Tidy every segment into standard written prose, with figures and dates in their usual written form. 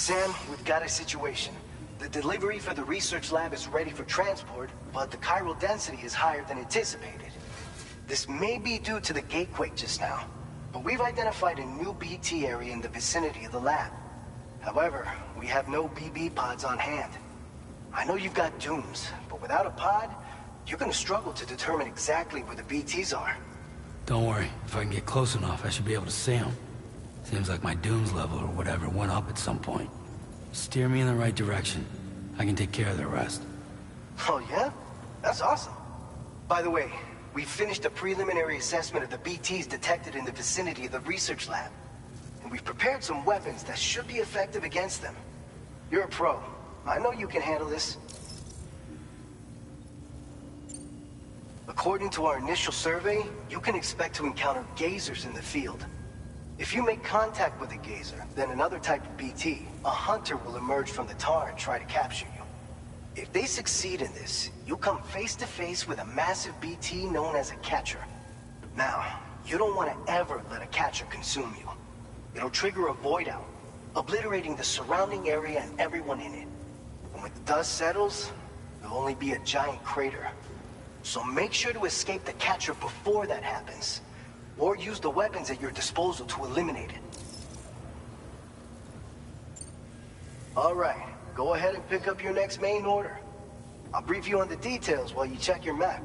Sam, we've got a situation. The delivery for the research lab is ready for transport, but the chiral density is higher than anticipated. This may be due to the gatequake just now, but we've identified a new BT area in the vicinity of the lab. However, we have no BB pods on hand. I know you've got dooms, but without a pod, you're gonna struggle to determine exactly where the BTs are. Don't worry, if I can get close enough, I should be able to see them. Seems like my dooms level or whatever went up at some point. Steer me in the right direction. I can take care of the rest. Oh yeah? That's awesome. By the way, we finished a preliminary assessment of the BTs detected in the vicinity of the research lab. And we've prepared some weapons that should be effective against them. You're a pro. I know you can handle this. According to our initial survey, you can expect to encounter gazers in the field. If you make contact with a gazer, then another type of BT, a hunter will emerge from the tar and try to capture you. If they succeed in this, you'll come face to face with a massive BT known as a catcher. Now, you don't want to ever let a catcher consume you. It'll trigger a void out, obliterating the surrounding area and everyone in it. And when the dust settles, there'll only be a giant crater. So make sure to escape the catcher before that happens. Or use the weapons at your disposal to eliminate it. Alright, go ahead and pick up your next main order. I'll brief you on the details while you check your map.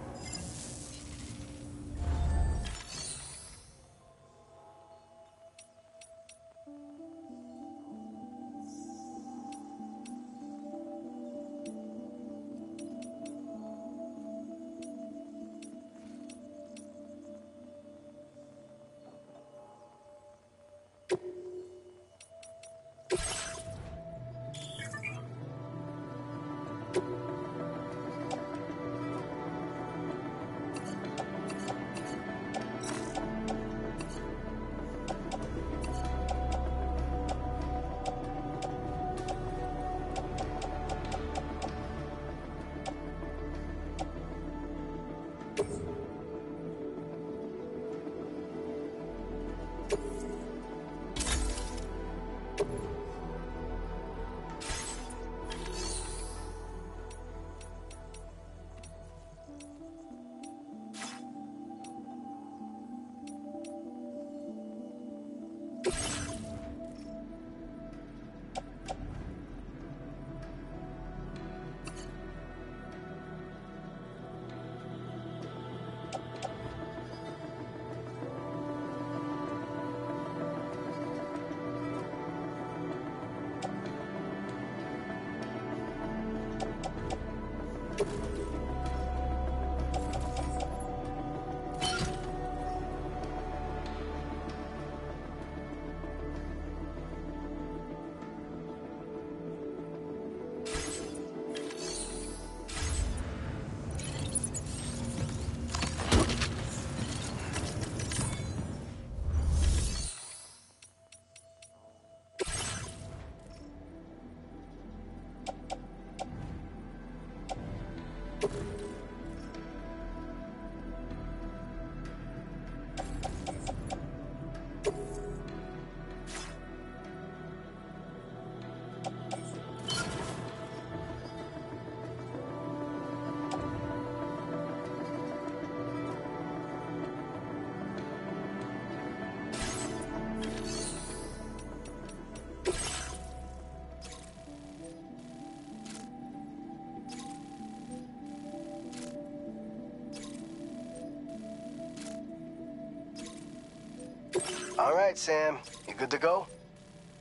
All right, Sam. You good to go?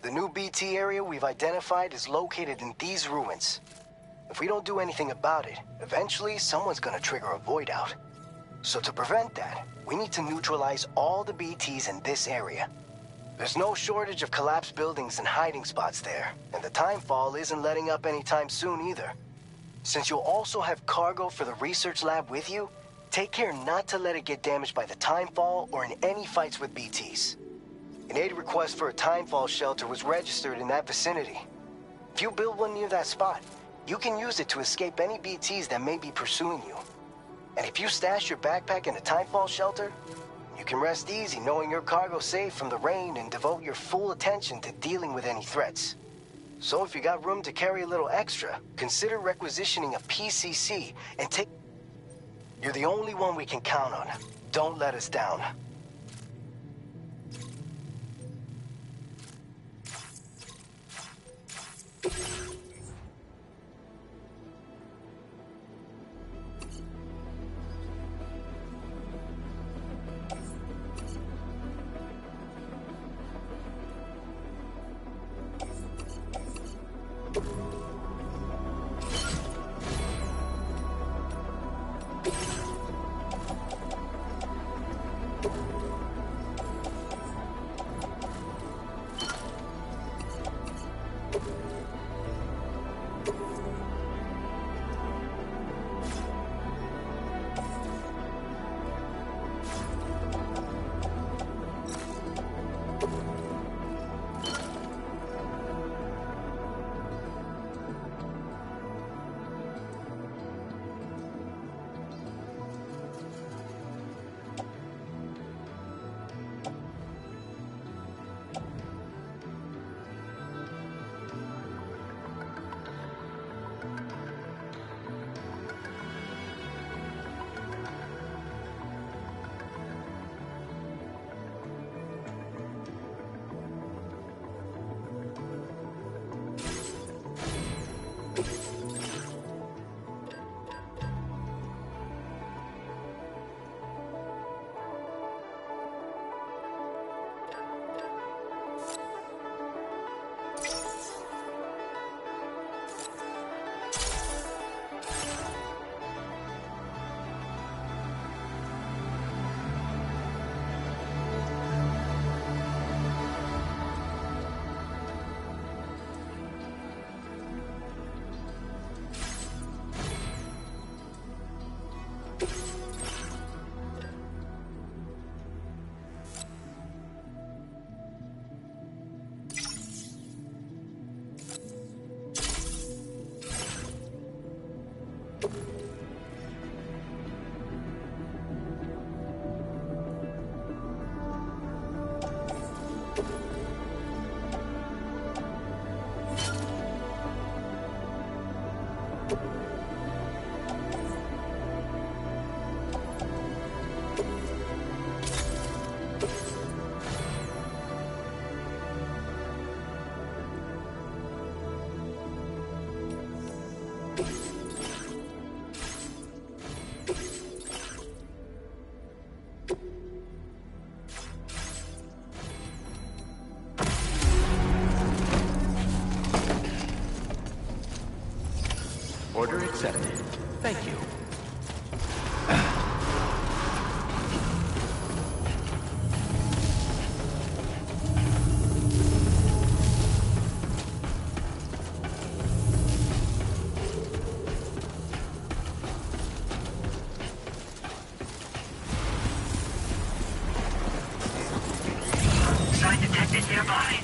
The new BT area we've identified is located in these ruins. If we don't do anything about it, eventually someone's gonna trigger a void out. So to prevent that, we need to neutralize all the BTs in this area. There's no shortage of collapsed buildings and hiding spots there, and the timefall isn't letting up anytime soon either. Since you'll also have cargo for the research lab with you, take care not to let it get damaged by the timefall or in any fights with BTs. An aid request for a timefall shelter was registered in that vicinity. If you build one near that spot, you can use it to escape any BTs that may be pursuing you. And if you stash your backpack in a timefall shelter, you can rest easy knowing your cargo's safe from the rain and devote your full attention to dealing with any threats. So if you got room to carry a little extra, consider requisitioning a PCC and take... You're the only one we can count on. Don't let us down. Order accepted. Thank you. Sign detected nearby.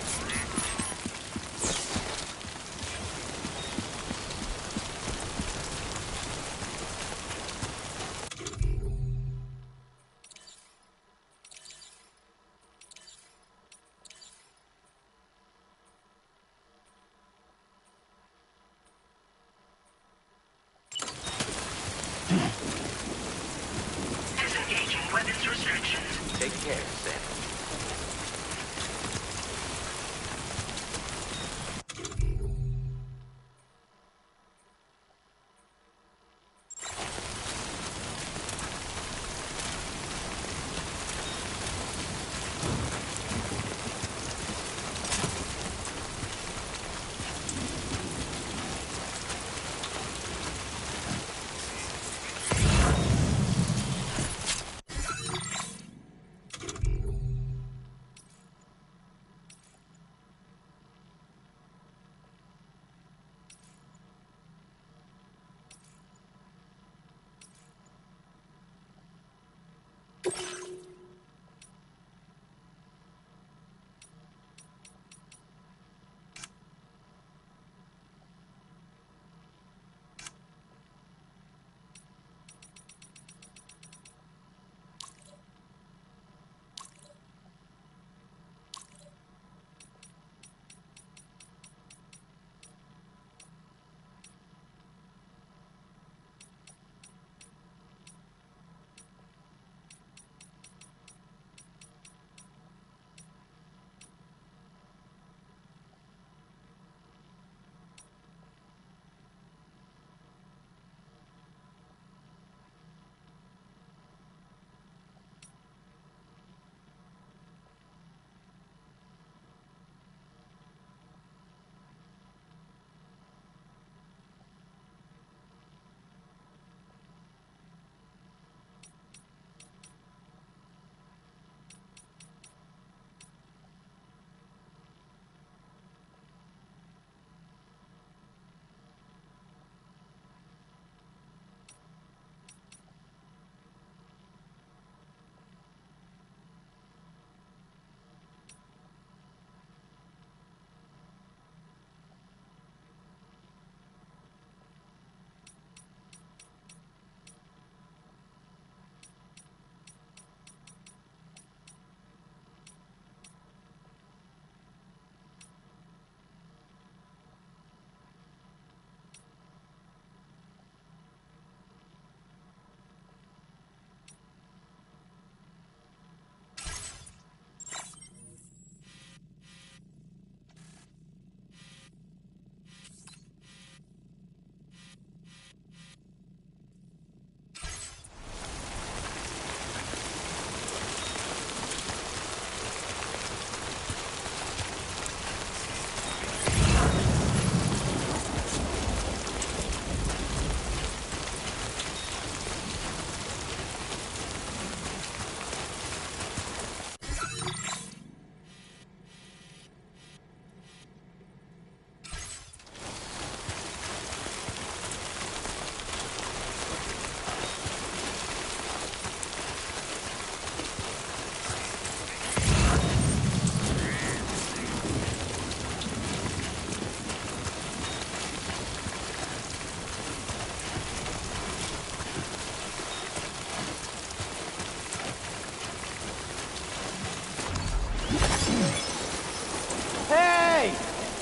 Hey!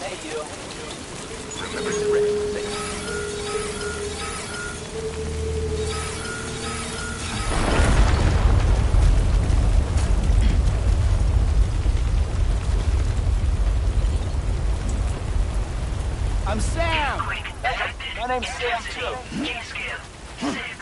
Hey, you. Remember to rest safe. I'm Sam! My name's Sam, too. Scale 6.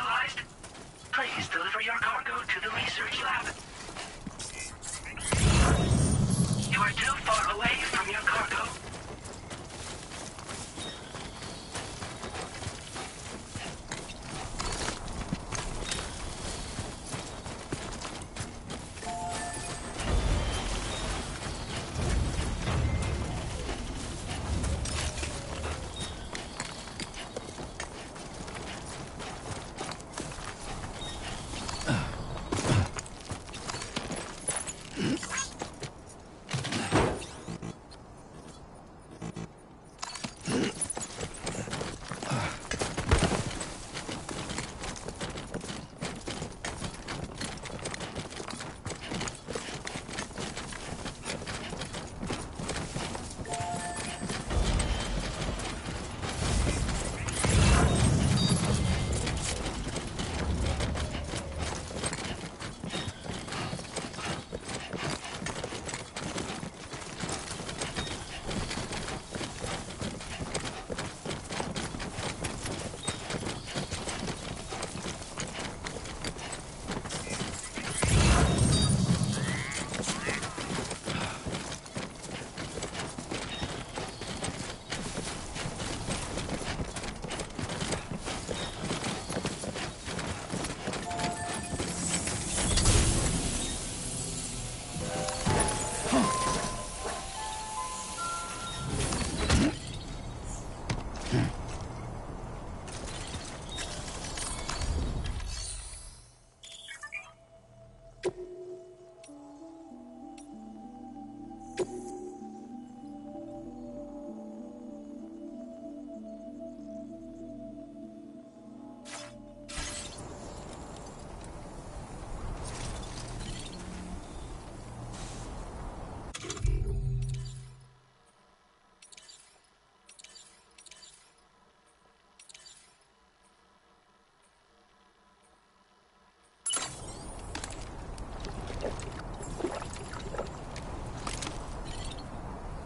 neutralized. Please deliver your cargo to the research lab. You are too far away from your cargo.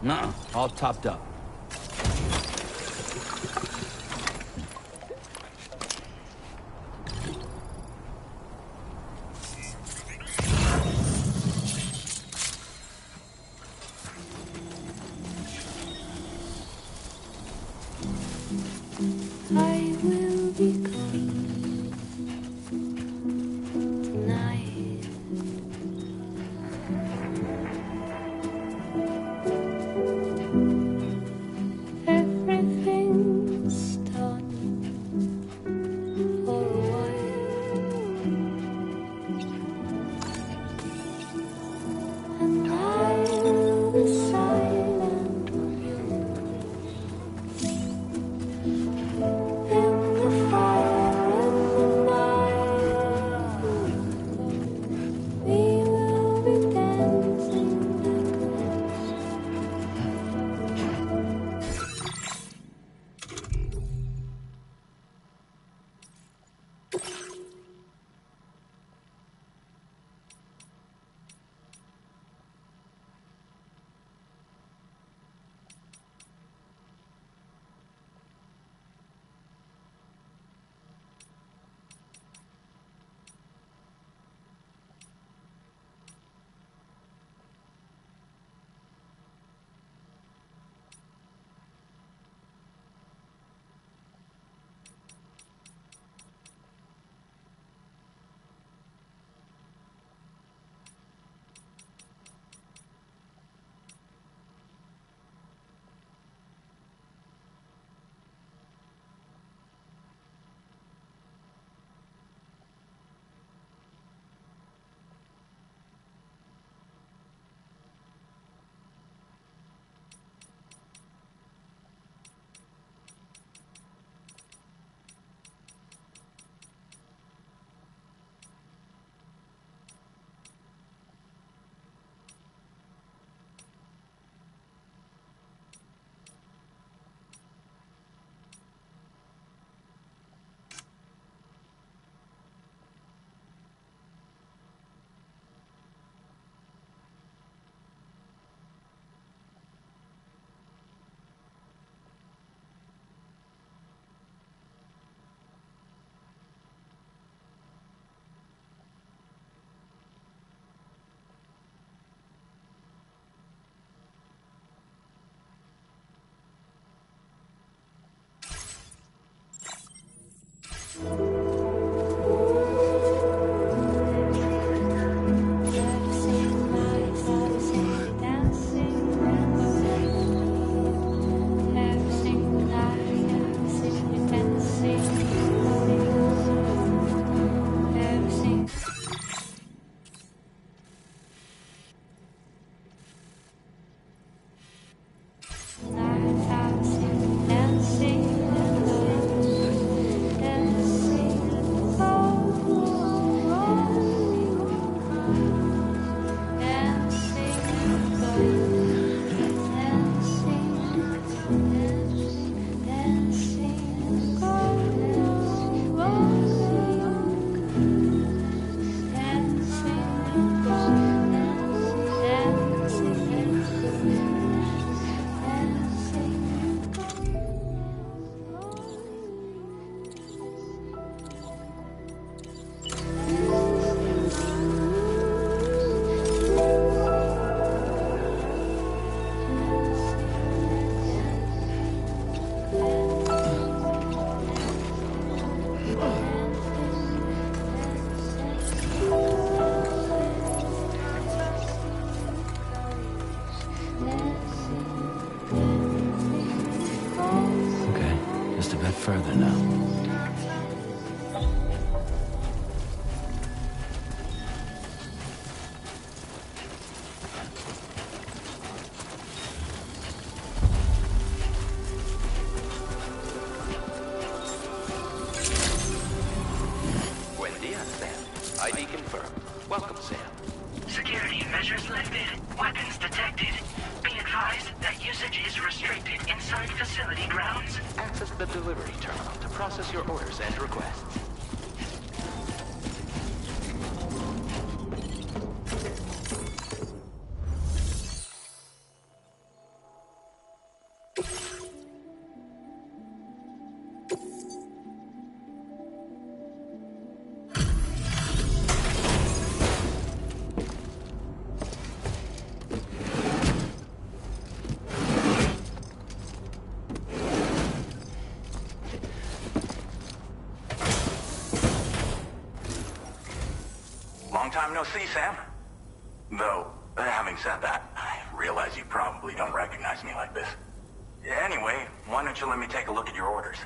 Nuh-uh, all topped up. I will be coming tonight. Further now. Buen dia, Sam. ID confirmed. Welcome, Sam. Security measures lifted. Weapons detected. Be advised that usage is restricted inside facility grounds. Access the delivery terminal to process your orders and requests. Long time no see, Sam. Though, having said that, I realize you probably don't recognize me like this. Anyway, why don't you let me take a look at your orders?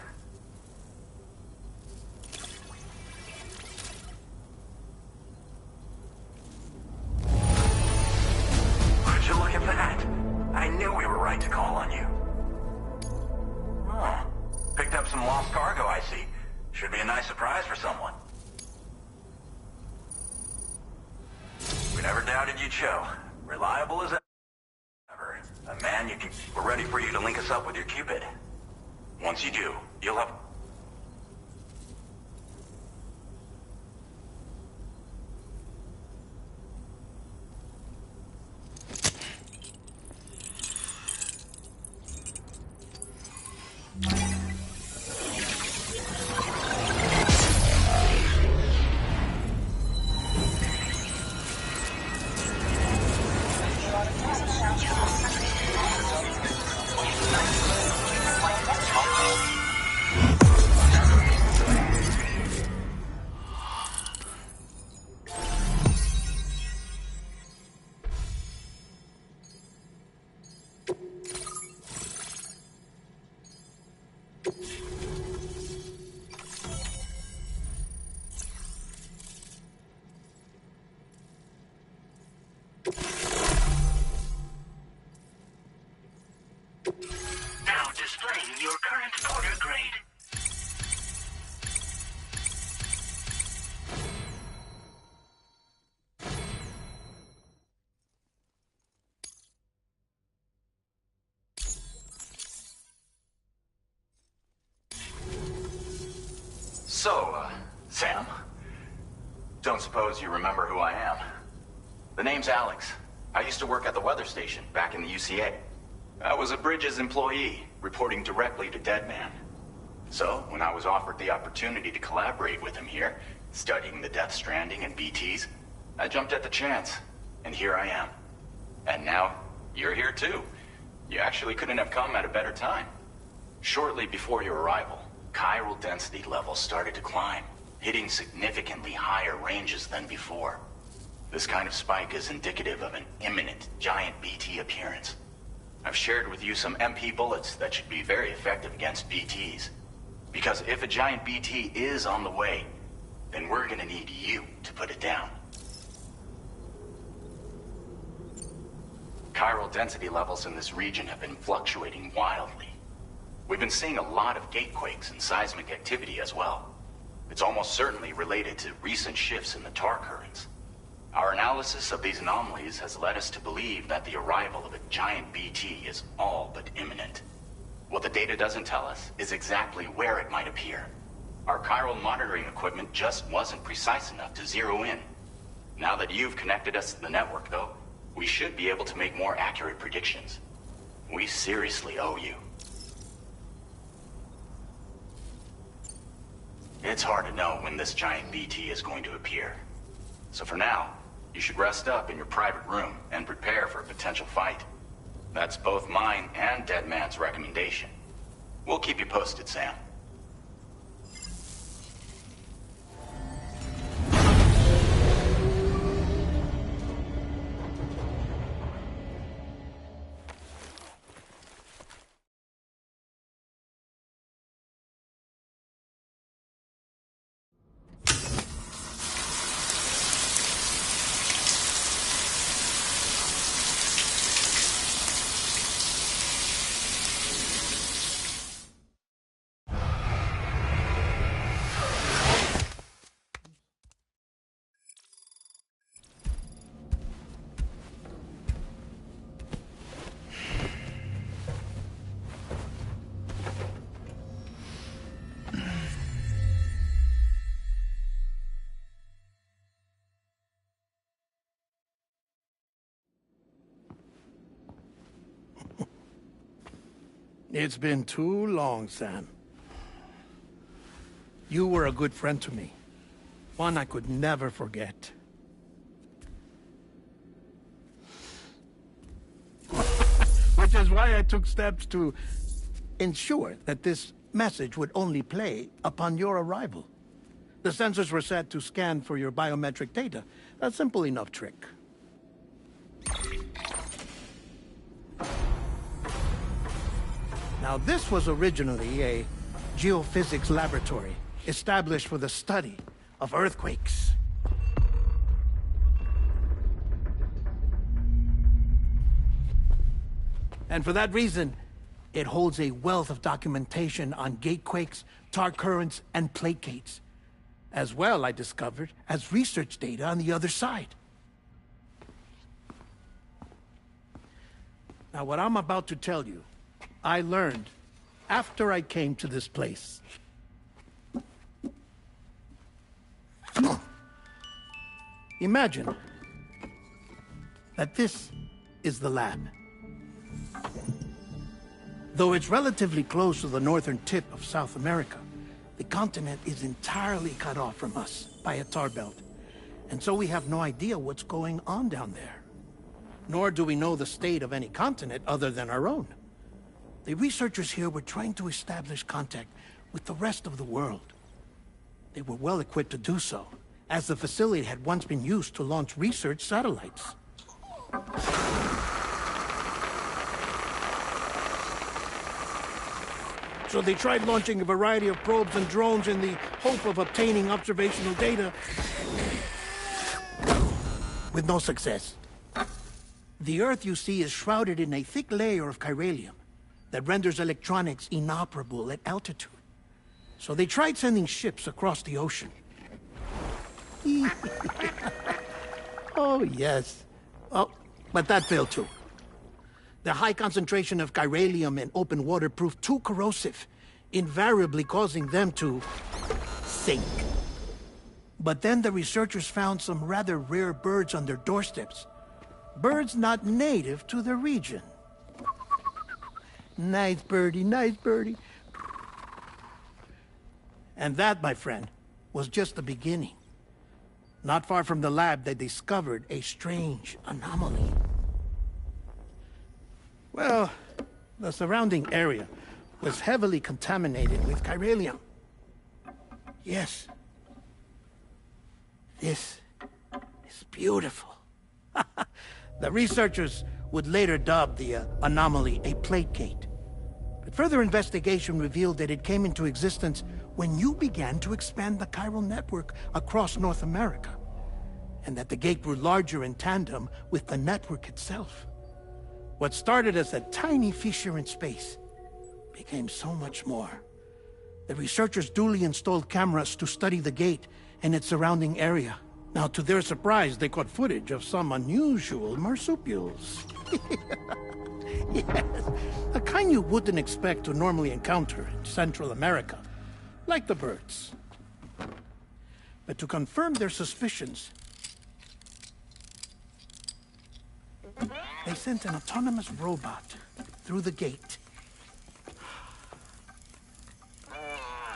Would you look at that? I knew we were right to call on you. Oh, picked up some lost cargo, I see. Should be a nice surprise for someone. We never doubted you'd show. Reliable as ever. A man you can... We're ready for you to link us up with your Cupid. Once you do, you'll have... Now displaying your current order grade. So, Sam, don't suppose you remember who I am? The name's Alex. I used to work at the weather station back in the UCA. I was a Bridges employee, reporting directly to Deadman. So, when I was offered the opportunity to collaborate with him here, studying the Death Stranding and BTs, I jumped at the chance, and here I am. And now, you're here too. You actually couldn't have come at a better time. Shortly before your arrival, chiral density levels started to climb, hitting significantly higher ranges than before. This kind of spike is indicative of an imminent giant BT appearance. I've shared with you some MP bullets that should be very effective against BTs. Because if a giant BT is on the way, then we're gonna need you to put it down. Chiral density levels in this region have been fluctuating wildly. We've been seeing a lot of gatequakes and seismic activity as well. It's almost certainly related to recent shifts in the tar currents. Our analysis of these anomalies has led us to believe that the arrival of a giant BT is all but imminent. What the data doesn't tell us is exactly where it might appear. Our chiral monitoring equipment just wasn't precise enough to zero in. Now that you've connected us to the network, though, we should be able to make more accurate predictions. We seriously owe you. It's hard to know when this giant BT is going to appear. So for now, you should rest up in your private room and prepare for a potential fight. That's both mine and Deadman's recommendation. We'll keep you posted, Sam. It's been too long, Sam. You were a good friend to me. One I could never forget. Which is why I took steps to ensure that this message would only play upon your arrival. The sensors were set to scan for your biometric data. A simple enough trick. Now, this was originally a geophysics laboratory established for the study of earthquakes. And for that reason, it holds a wealth of documentation on gatequakes, tar currents, and plate gates. As well, I discovered, as research data on the other side. Now, what I'm about to tell you, I learned after I came to this place. Imagine that this is the lab. Though it's relatively close to the northern tip of South America, the continent is entirely cut off from us by a tar belt. And so we have no idea what's going on down there. Nor do we know the state of any continent other than our own. The researchers here were trying to establish contact with the rest of the world. They were well equipped to do so, as the facility had once been used to launch research satellites. So they tried launching a variety of probes and drones in the hope of obtaining observational data, with no success. The Earth, you see, is shrouded in a thick layer of chiralium that renders electronics inoperable at altitude. So they tried sending ships across the ocean. Oh, yes. Oh, but that failed too. The high concentration of chiralium in open water proved too corrosive, invariably causing them to sink. But then the researchers found some rather rare birds on their doorsteps. Birds not native to the region. Nice birdie, nice birdie. And that, my friend, was just the beginning. Not far from the lab, they discovered a strange anomaly. Well, the surrounding area was heavily contaminated with chiralium. Yes. This is beautiful. The researchers would later dub the anomaly a plate gate. But further investigation revealed that it came into existence when you began to expand the chiral network across North America, and that the gate grew larger in tandem with the network itself. What started as a tiny fissure in space became so much more. The researchers duly installed cameras to study the gate and its surrounding area. Now, to their surprise, they caught footage of some unusual marsupials. Yes, a kind you wouldn't expect to normally encounter in Central America, like the birds. But to confirm their suspicions, they sent an autonomous robot through the gate.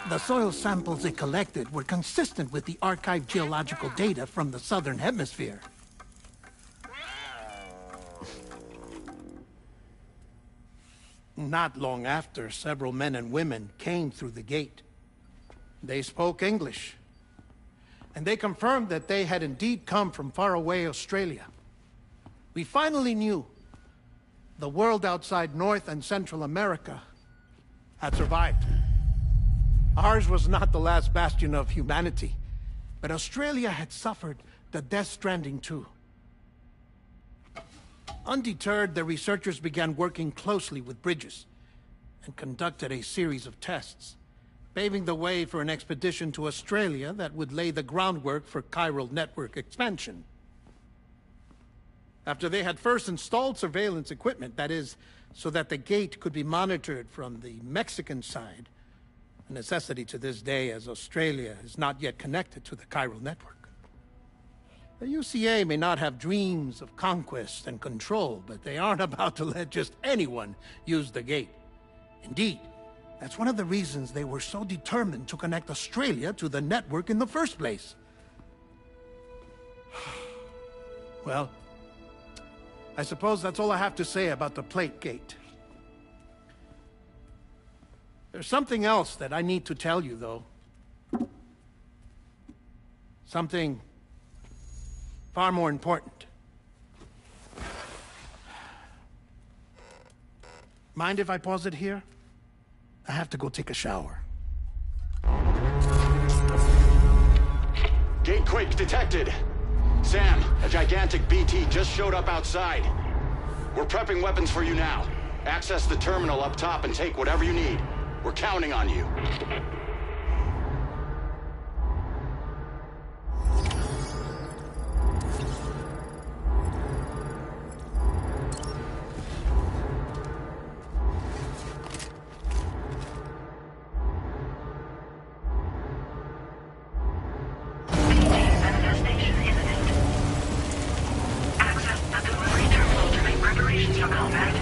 The soil samples it collected were consistent with the archived geological data from the southern hemisphere. Not long after, several men and women came through the gate. They spoke English, and they confirmed that they had indeed come from faraway Australia. We finally knew the world outside North and Central America had survived. Ours was not the last bastion of humanity, but Australia had suffered the Death Stranding too. Undeterred, the researchers began working closely with Bridges and conducted a series of tests, paving the way for an expedition to Australia that would lay the groundwork for chiral network expansion. After they had first installed surveillance equipment, that is, so that the gate could be monitored from the Mexican side, a necessity to this day as Australia is not yet connected to the chiral network. The UCA may not have dreams of conquest and control, but they aren't about to let just anyone use the gate. Indeed, that's one of the reasons they were so determined to connect Australia to the network in the first place. Well, I suppose that's all I have to say about the plate gate. There's something else that I need to tell you, though. Something far more important. Mind if I pause it here? I have to go take a shower. Gate quake detected. Sam, a gigantic BT just showed up outside. We're prepping weapons for you now. Access the terminal up top and take whatever you need. We're counting on you. Manifestation imminent. Access the delivery terminal to make preparations for combat.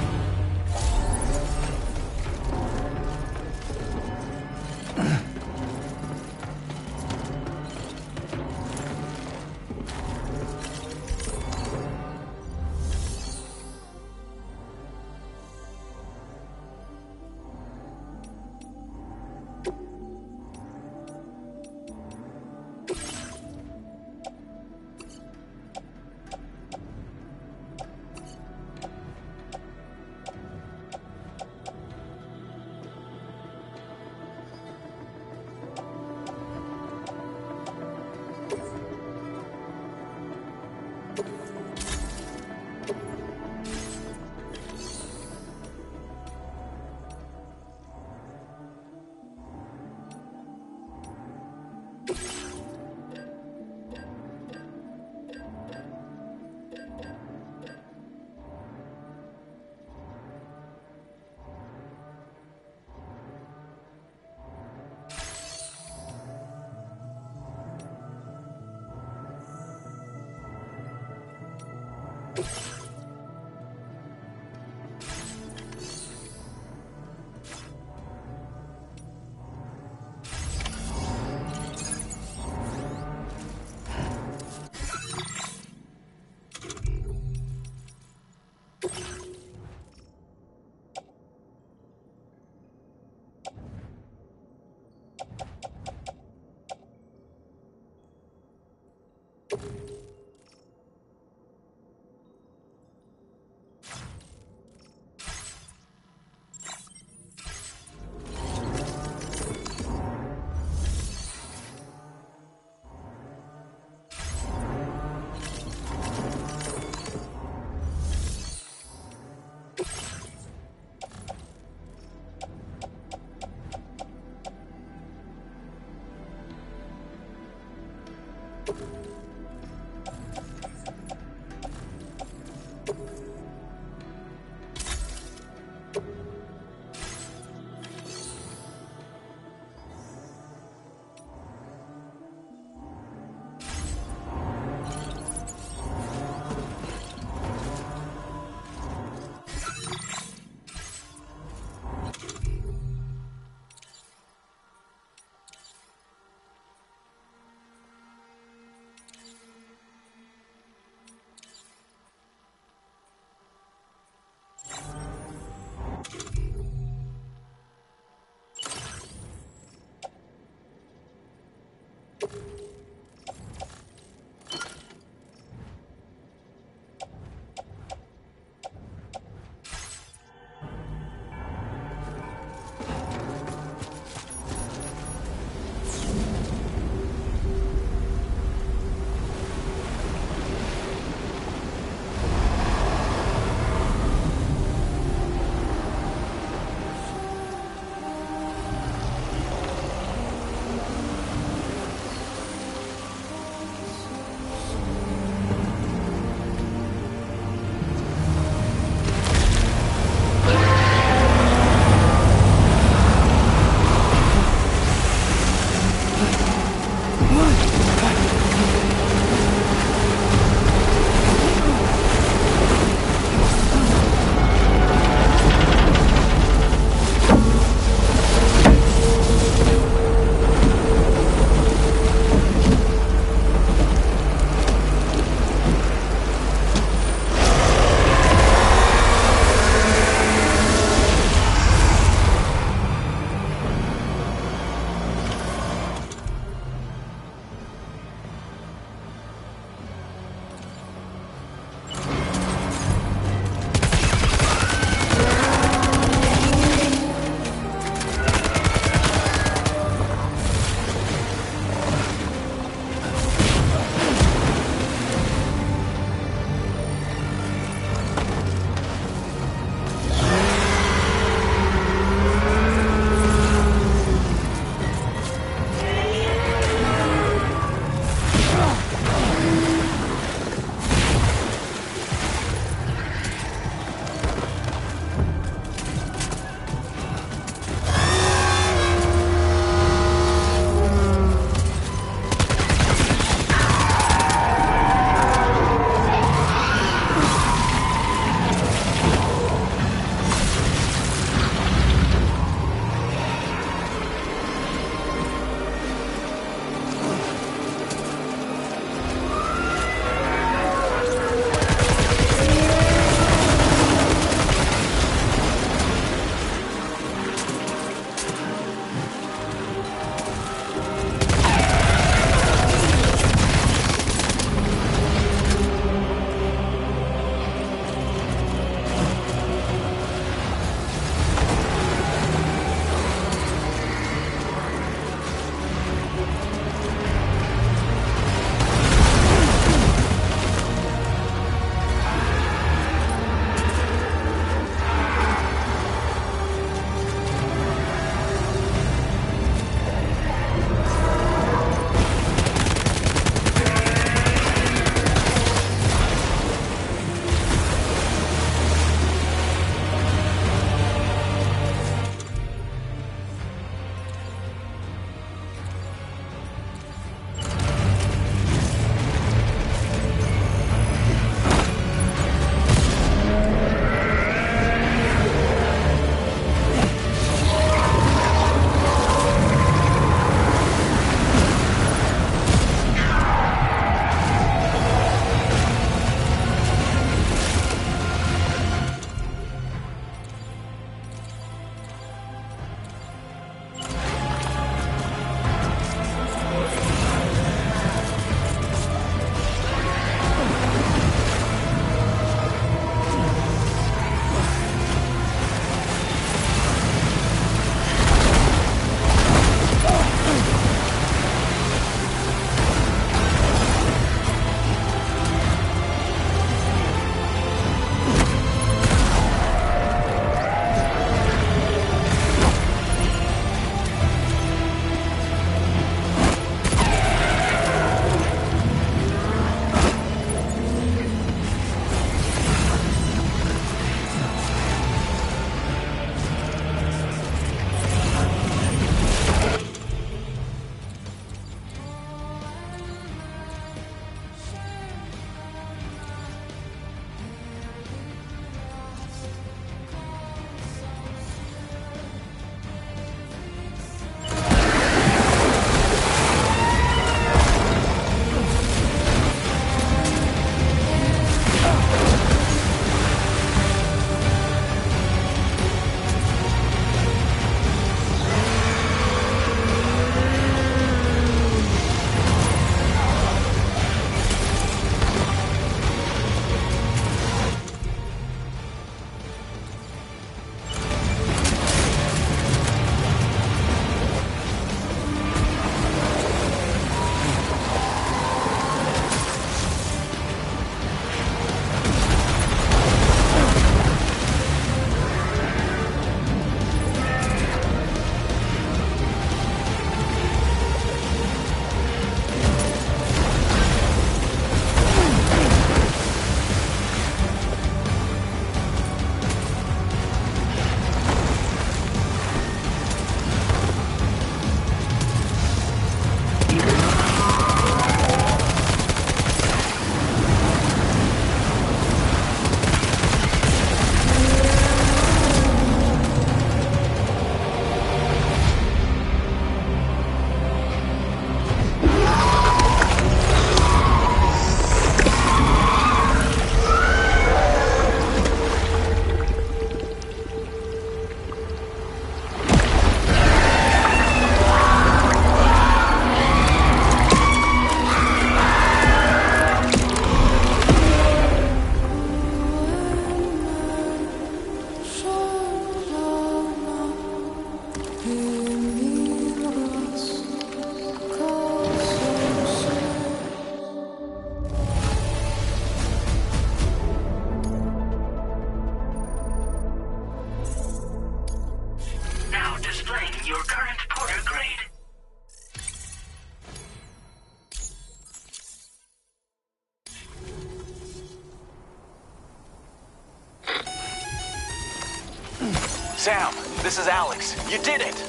Sam, this is Alex. You did it!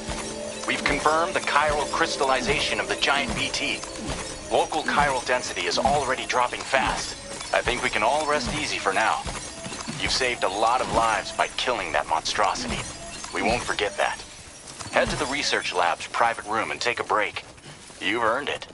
We've confirmed the chiral crystallization of the giant BT. Local chiral density is already dropping fast. I think we can all rest easy for now. You've saved a lot of lives by killing that monstrosity. We won't forget that. Head to the research lab's private room and take a break. You've earned it.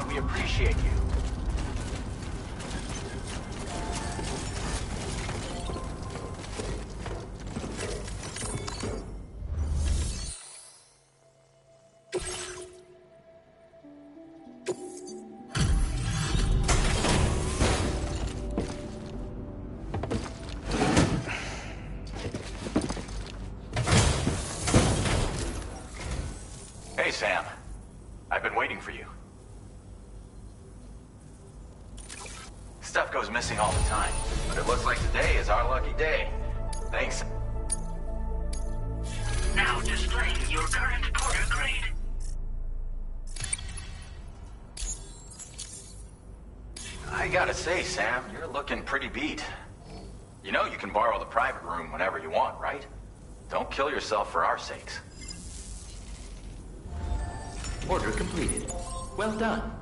We appreciate you. Hey, Sam. I've been waiting for you. Stuff goes missing all the time, but it looks like today is our lucky day. Thanks. Now displaying your current Porter grade. I gotta say, Sam, you're looking pretty beat. You know you can borrow the private room whenever you want, right? Don't kill yourself for our sakes. Order completed. Well done.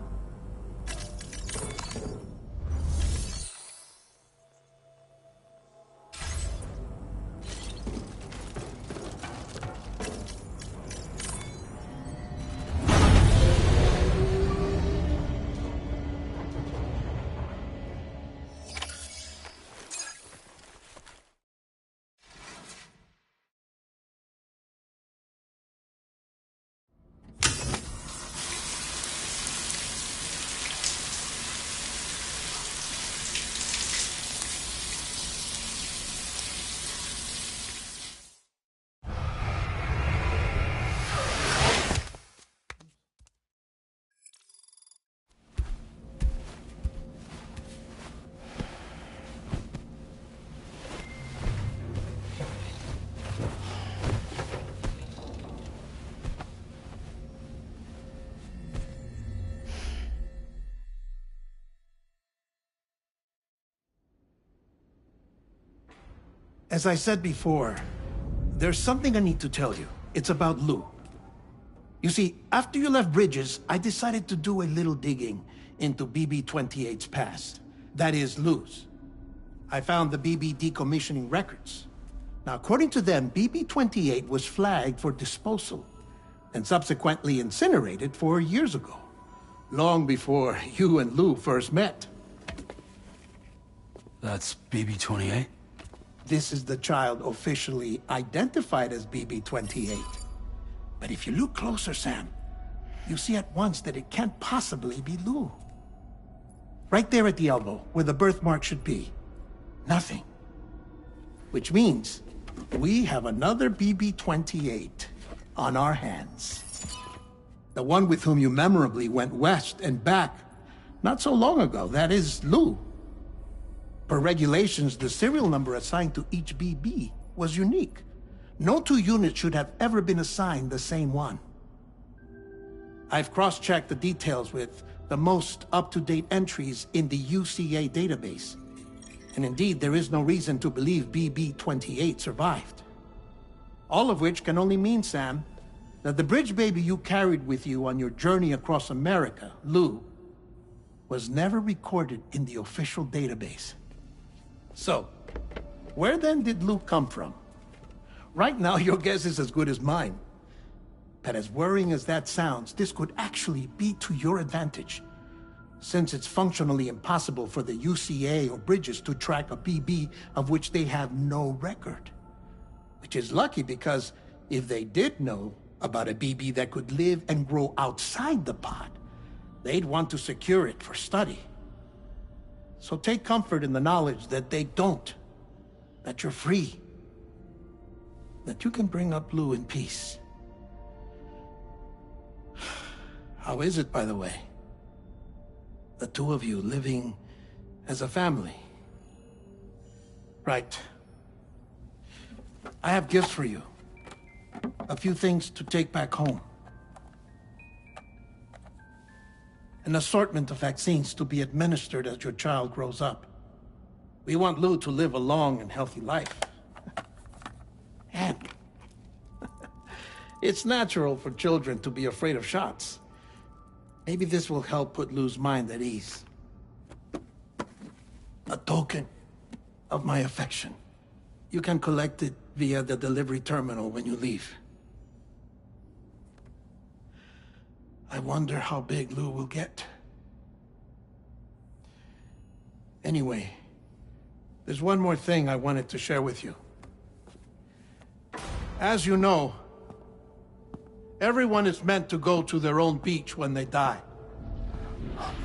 As I said before, there's something I need to tell you. It's about Lou. You see, after you left Bridges, I decided to do a little digging into BB-28's past. That is, Lou's. I found the BB decommissioning records. Now, according to them, BB-28 was flagged for disposal and subsequently incinerated 4 years ago, long before you and Lou first met. That's BB-28? This is the child officially identified as BB-28. But if you look closer, Sam, you see at once that it can't possibly be Lou. Right there at the elbow, where the birthmark should be. Nothing. Which means we have another BB-28 on our hands. The one with whom you memorably went west and back not so long ago. That is Lou. Per regulations, the serial number assigned to each BB was unique. No two units should have ever been assigned the same one. I've cross-checked the details with the most up-to-date entries in the UCA database. And indeed, there is no reason to believe BB-28 survived. All of which can only mean, Sam, that the bridge baby you carried with you on your journey across America, Lou, was never recorded in the official database. So, where then did Lou come from? Right now, your guess is as good as mine. But as worrying as that sounds, this could actually be to your advantage, since it's functionally impossible for the UCA or Bridges to track a BB of which they have no record. Which is lucky, because if they did know about a BB that could live and grow outside the pod, they'd want to secure it for study. So take comfort in the knowledge that they don't, that you're free, that you can bring up Lou in peace. How is it, by the way? The two of you living as a family? Right. I have gifts for you. A few things to take back home. An assortment of vaccines to be administered as your child grows up. We want Lou to live a long and healthy life. And it's natural for children to be afraid of shots. Maybe this will help put Lou's mind at ease. A token of my affection. You can collect it via the delivery terminal when you leave. I wonder how big Lou will get. Anyway, there's one more thing I wanted to share with you. As you know, everyone is meant to go to their own beach when they die.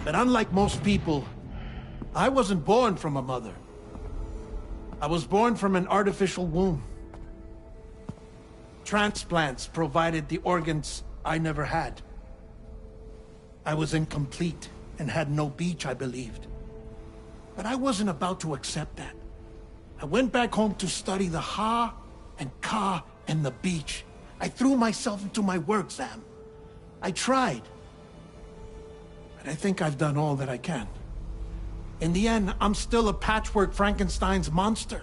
But unlike most people, I wasn't born from a mother. I was born from an artificial womb. Transplants provided the organs I never had. I was incomplete and had no beach, I believed. But I wasn't about to accept that. I went back home to study the Ha and Ka and the beach. I threw myself into my work, Sam. I tried. But I think I've done all that I can. In the end, I'm still a patchwork Frankenstein's monster.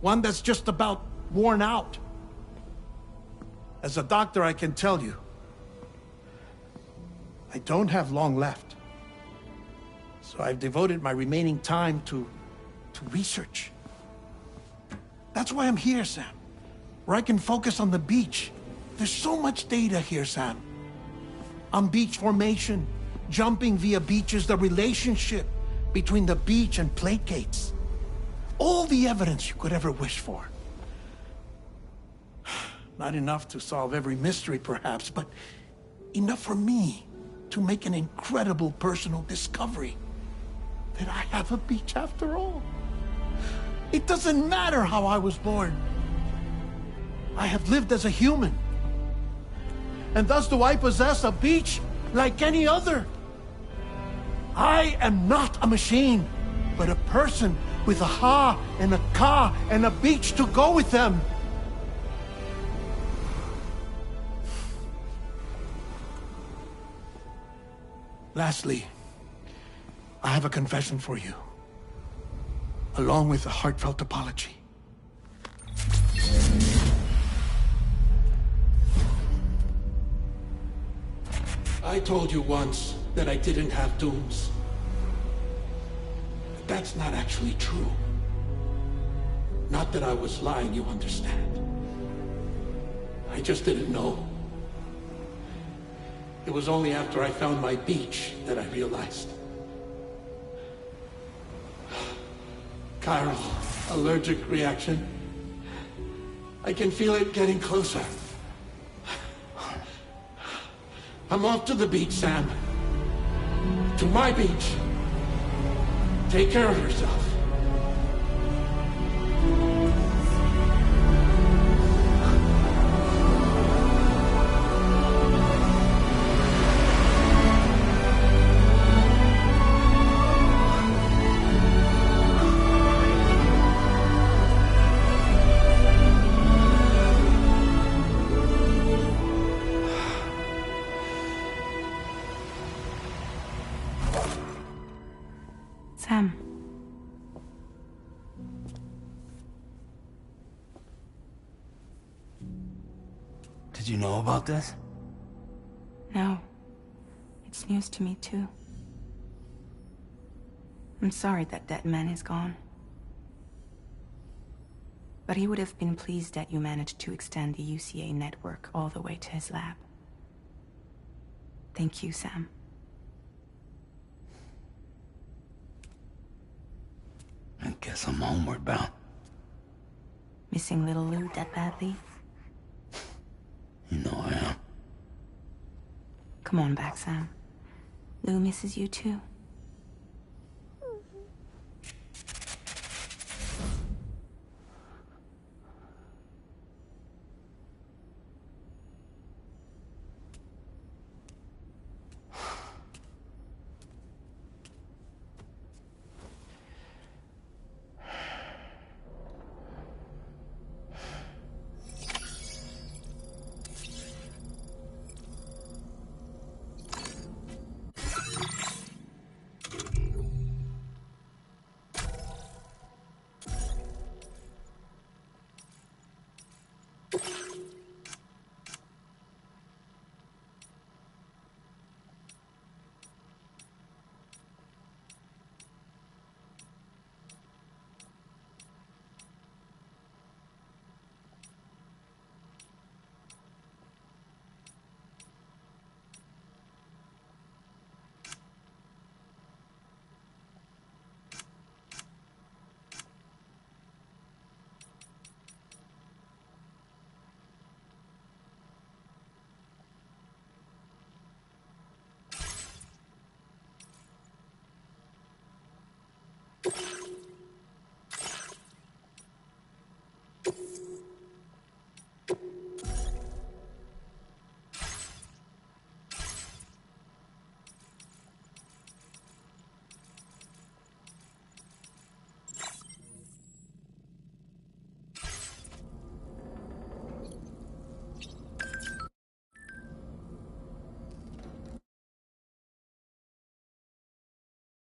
One that's just about worn out. As a doctor, I can tell you, I don't have long left. So I've devoted my remaining time to research. That's why I'm here, Sam. Where I can focus on the beach. There's so much data here, Sam. On beach formation, jumping via beaches, the relationship between the beach and placates. All the evidence you could ever wish for. Not enough to solve every mystery, perhaps, but enough for me to make an incredible personal discovery. That I have a beach after all. It doesn't matter how I was born. I have lived as a human. And thus do I possess a beach like any other. I am not a machine, but a person with a Ha and a Ka and a beach to go with them. Lastly, I have a confession for you, along with a heartfelt apology. I told you once that I didn't have dooms. But that's not actually true. Not that I was lying, you understand. I just didn't know. It was only after I found my beach that I realized. Chiral allergic reaction. I can feel it getting closer. I'm off to the beach, Sam. To my beach. Take care of yourself. Did you know about this? No. It's news to me, too. I'm sorry that that man is gone. But he would have been pleased that you managed to extend the UCA network all the way to his lab. Thank you, Sam. I guess I'm homeward bound. Missing little Lou that badly? You know I am. Come on back, Sam. Lou misses you too.